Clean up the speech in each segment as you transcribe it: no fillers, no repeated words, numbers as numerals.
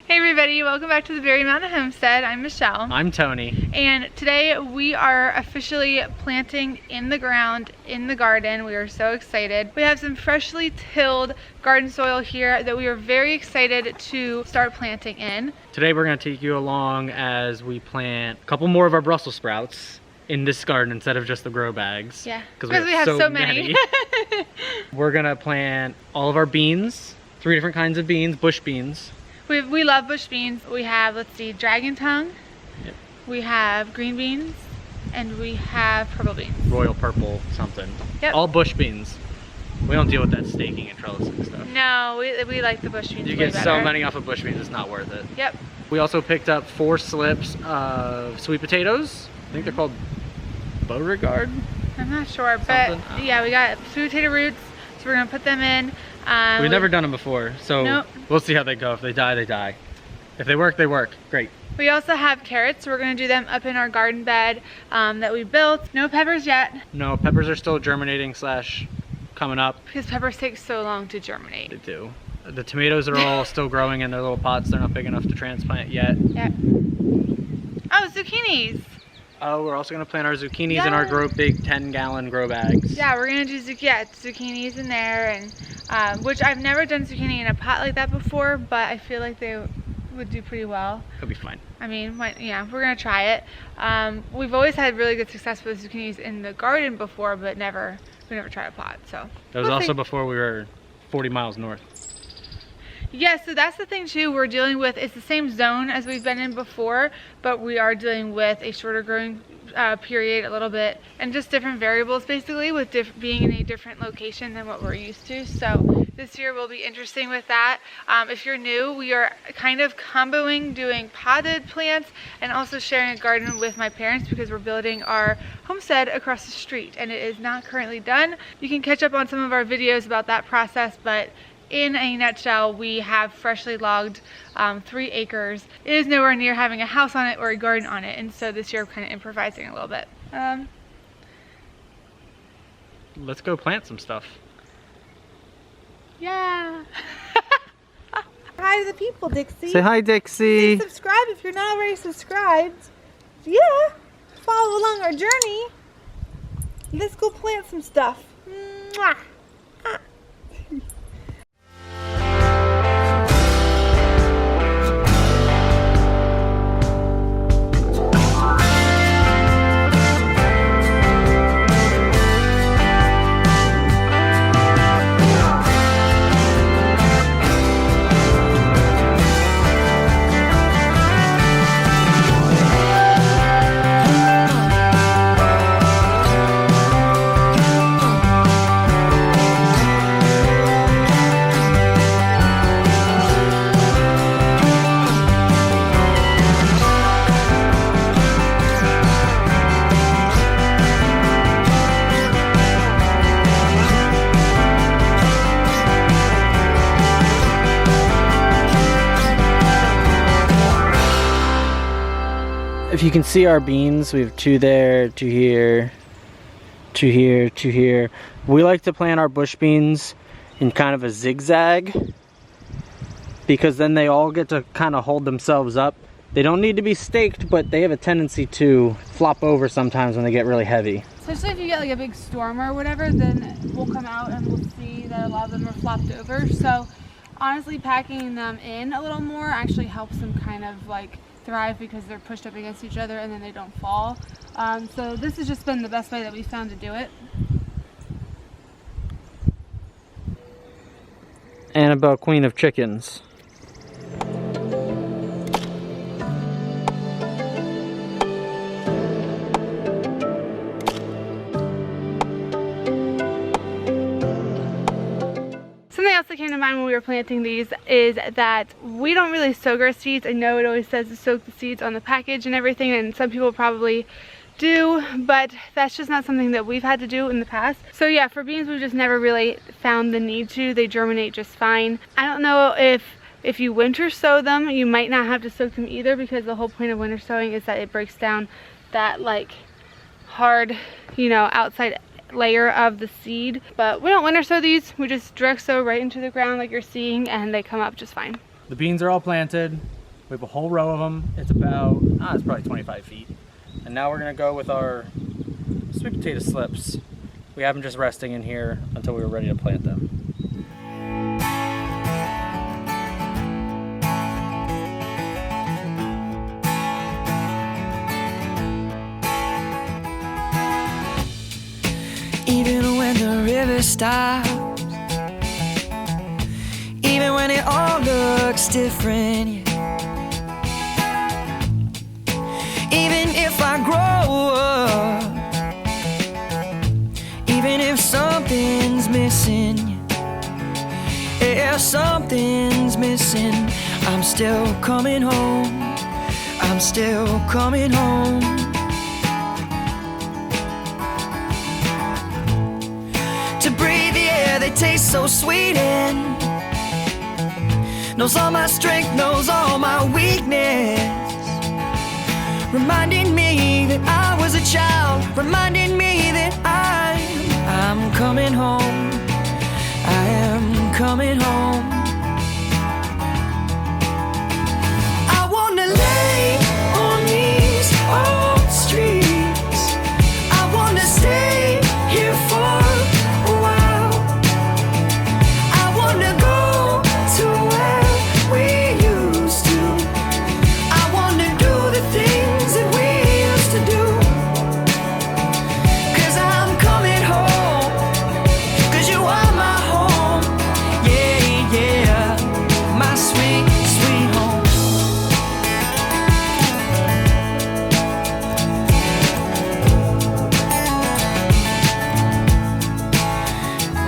Hey everybody, welcome back to the Berry Mountain Homestead. I'm Michelle. I'm Tony. And today we are officially planting in the ground in the garden. We are so excited. We have some freshly tilled garden soil here that we are very excited to start planting in. Today we're going to take you along as we plant a couple more of our Brussels sprouts in this garden instead of just the grow bags. Yeah, because we have so many. We're going to plant all of our beans, 3 different kinds of beans, bush beans. We love bush beans. We have, let's see, dragon tongue. Yep. We have green beans, and we have purple beans. Royal purple something. Yep. All bush beans. We don't deal with that staking and trellising stuff. No, we like the bush beans. You get so many off of bush beans, it's not worth it. Yep. We also picked up 4 slips of sweet potatoes. I think they're called Beauregard. I'm not sure, but yeah, we got sweet potato roots, so we're gonna put them in. We've never done them before, so nope. We'll see how they go. If they die, they die. If they work, they work. Great. We also have carrots. We're going to do them up in our garden bed that we built. No peppers yet. No, peppers are still germinating / coming up. Because peppers take so long to germinate. They do. The tomatoes are all still growing in their little pots. They're not big enough to transplant yet. Yep. Oh, zucchinis. Oh, we're also going to plant our zucchinis in our big 10-gallon grow bags. Yeah, we're going to do zucchinis in there, and which I've never done zucchini in a pot like that before, but I feel like they would do pretty well. It'll be fine. I mean, yeah, we're going to try it. We've always had really good success with zucchinis in the garden before, but we never tried a pot, so. That was also before we were 40 miles north. Yeah, so that's the thing too, we're dealing with, it's the same zone as we've been in before, but we are dealing with a shorter growing period a little bit, and just different variables basically, with being in a different location than what we're used to. So this year will be interesting with that. If you're new, we are kind of comboing doing potted plants and also sharing a garden with my parents because we're building our homestead across the street and it is not currently done. You can catch up on some of our videos about that process, but in a nutshell, we have freshly logged 3 acres. It is nowhere near having a house on it or a garden on it, and so this year we're kind of improvising a little bit. Let's go plant some stuff. Yeah. Hi to the people, Dixie. Say hi, Dixie. Please subscribe if you're not already subscribed. Yeah, follow along our journey. Let's go plant some stuff. Mwah. If you can see our beans, we have 2 there, 2 here, 2 here, 2 here. We like to plant our bush beans in kind of a zigzag because then they all get to kind of hold themselves up. They don't need to be staked, but they have a tendency to flop over sometimes when they get really heavy. Especially if you get like a big storm or whatever, then we'll come out and we'll see that a lot of them are flopped over. So honestly, packing them in a little more actually helps them kind of like thrive because they're pushed up against each other and then they don't fall. So this has just been the best way that we found to do it. Annabelle, Queen of Chickens. Something else that came to mind when we were planting these is that we don't really soak our seeds. I know it always says to soak the seeds on the package and everything, and some people probably do, but that's just not something that we've had to do in the past. So yeah, for beans we've just never really found the need to. They germinate just fine. I don't know if you winter sow them, you might not have to soak them either, because the whole point of winter sowing is that it breaks down that like hard, you know, outside layer of the seed. But we don't winter sow these, we just direct sow right into the ground like you're seeing, and they come up just fine. The beans are all planted. We have a whole row of them. It's about, it's probably 25 feet. And now we're gonna go with our sweet potato slips. We have them just resting in here until we were ready to plant them. Even when the river stops, even when it all looks different, yeah. Even if I grow up, even if something's missing, yeah, something's missing, I'm still coming home, I'm still coming home. To breathe the air that tastes so sweet and knows all my strength, knows all my weakness, reminding me that I was a child, reminding me that I'm coming home, I am coming home. I wanna lay on these old streets, I wanna stay here for a while, I wanna go to where we used to, I wanna do the things that we used to do, 'cause I'm coming home, 'cause you are my home, yeah, yeah, my sweet, sweet home.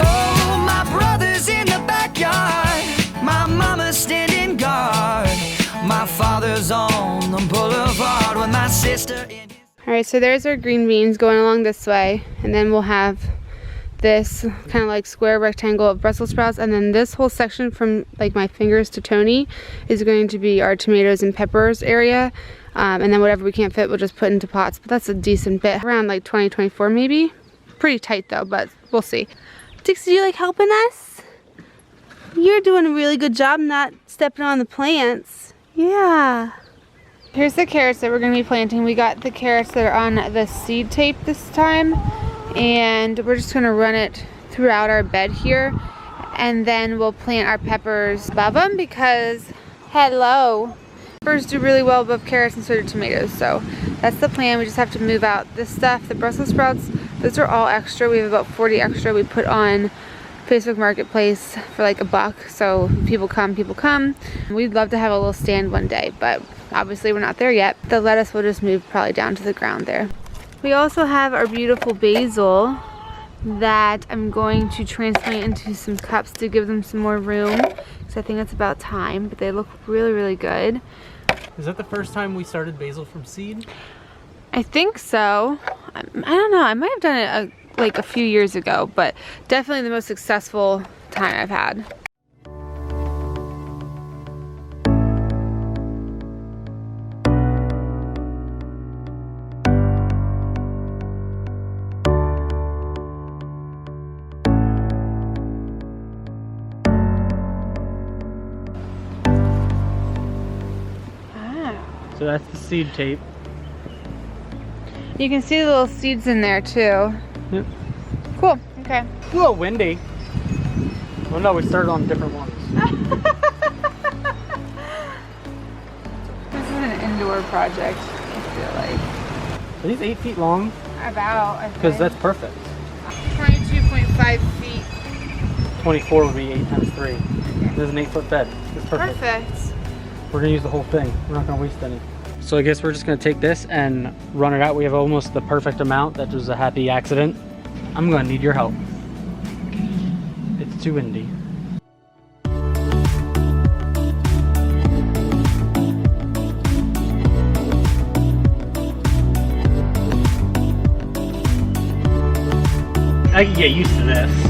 Oh, my brother's in the backyard, my mama's standing guard, my father's on the boulevard with my sister in his... All right, so there's our green beans going along this way, and then we'll have this kind of like square rectangle of Brussels sprouts, and then this whole section from like my fingers to Tony is going to be our tomatoes and peppers area, and then whatever we can't fit we'll just put into pots, but that's a decent bit, around like 2024 maybe. Pretty tight though, but we'll see. Dixie, do you like helping us? You're doing a really good job not stepping on the plants. Yeah. Here's the carrots that we're going to be planting. We got the carrots that are on the seed tape this time, and we're just going to run it throughout our bed here, and then we'll plant our peppers above them because, hello, peppers do really well above carrots and so do tomatoes, so that's the plan. We just have to move out this stuff. The Brussels sprouts, those are all extra. We have about 40 extra we put on Facebook Marketplace for like $1, so people come. We'd love to have a little stand one day, but obviously we're not there yet. The lettuce will just move probably down to the ground there. We also have our beautiful basil that I'm going to transplant into some cups to give them some more room, because I think it's about time, but they look really, really good. Is that the first time we started basil from seed? I think so. I don't know, I might have done it like a few years ago, but definitely the most successful time I've had. So that's the seed tape. You can see the little seeds in there too. Yep. Cool, okay. It's a little windy. Well, no, we started on different ones. This is an indoor project, I feel like. Are these 8 feet long? About, I think. Because that's perfect. 22.5 feet. 24 would be 8 times 3. Okay. There's an 8-foot bed. It's perfect. Perfect. We're gonna use the whole thing. We're not gonna waste any. So I guess we're just gonna take this and run it out. We have almost the perfect amount. That was a happy accident. I'm gonna need your help. It's too windy. I can get used to this.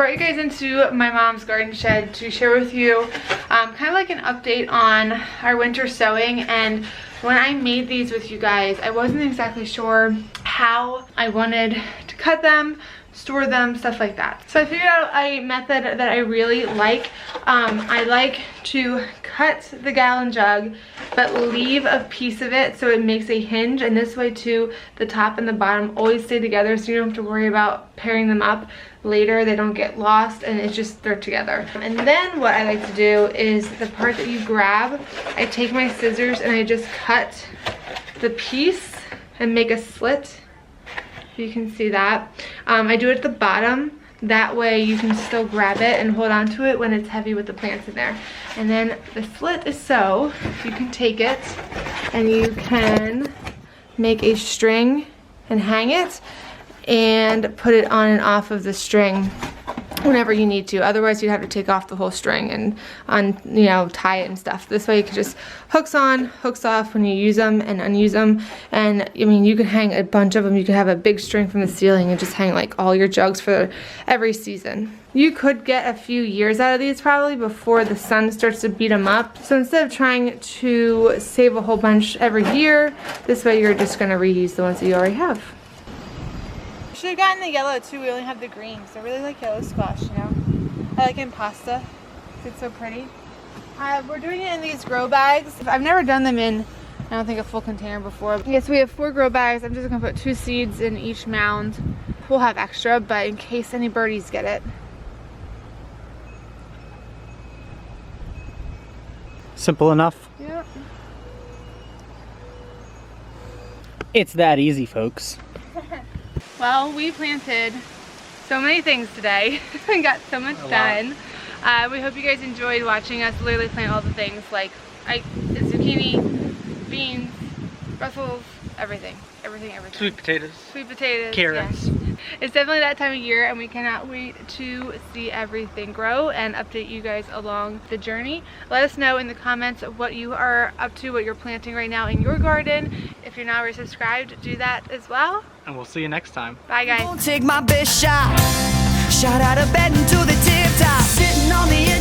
brought you guys into my mom's garden shed to share with you kind of like an update on our winter sowing. And when I made these with you guys, I wasn't exactly sure how I wanted to cut them, store them, stuff like that. So I figured out a method that I really like. I like to cut the gallon jug but leave a piece of it so it makes a hinge, and this way too the top and the bottom always stay together, so you don't have to worry about pairing them up later. They don't get lost, and it's just they're together. And then what I like to do is the part that you grab, I take my scissors and I just cut the piece and make a slit. You can see that. I do it at the bottom, that way you can still grab it and hold on to it when it's heavy with the plants in there. And then the slit is so you can take it and you can make a string and hang it and put it on and off of the string whenever you need to. Otherwise you'd have to take off the whole string and tie it and stuff. This way you can just hooks on, hooks off when you use them and unuse them. And I mean, you can hang a bunch of them. You could have a big string from the ceiling and just hang like all your jugs for every season. You could get a few years out of these probably before the sun starts to beat them up. So instead of trying to save a whole bunch every year, this way you're just gonna reuse the ones that you already have. Should have gotten the yellow too. We only have the green, so I really like yellow squash, you know. I like it in pasta. It's so pretty. We're doing it in these grow bags. I've never done them in, I don't think, a full container before. Yes, we have 4 grow bags. I'm just gonna put 2 seeds in each mound. We'll have extra, but in case any birdies get it. Simple enough. Yeah. It's that easy, folks. Well, we planted so many things today and got so much done. We hope you guys enjoyed watching us literally plant all the things like zucchini, beans, brussels, everything. Sweet potatoes. Sweet potatoes. Carrots. Yes. It's definitely that time of year, and we cannot wait to see everything grow and update you guys along the journey. Let us know in the comments what you are up to, what you're planting right now in your garden. If you're not already subscribed, do that as well. And we'll see you next time. Bye guys. Won't take my best shot. Shot out of bed into the tip top. Sitting on the edge.